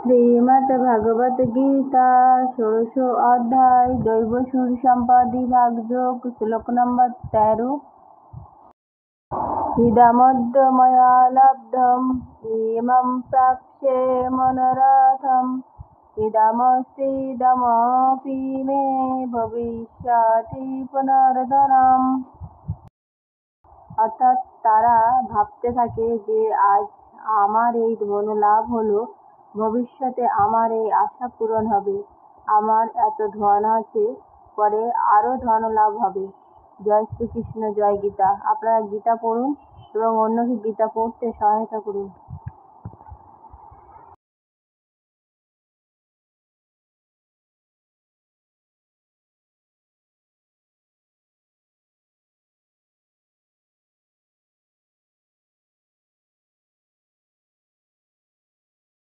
শ্রীমদ্ভগবত গীতা ষোড়শ অধ্যায় দৈব সুর সম্পদ বিভাগ যোগ শ্লোক নম্বর 13। ইদমদ্য ময়া লব্ধম ইমং প্রাপ্স্যে মনোরথম ইদমস্তীদমপি মে ভবিষ্যতি পুনর্ধনম। অর্থাৎ তারা ভাবতে থাকে যে আজ আমার এই ধন লাভ হলো, ভবিষ্যতে আমার এই আশা পূরণ হবে, আমার এত ধন আছে, পরে আরো ধন লাভ হবে। জয় শ্রীকৃষ্ণ, জয় গীতা। আপনারা গীতা পড়ুন এবং অন্যকে গীতা পড়তে সহায়তা করুন।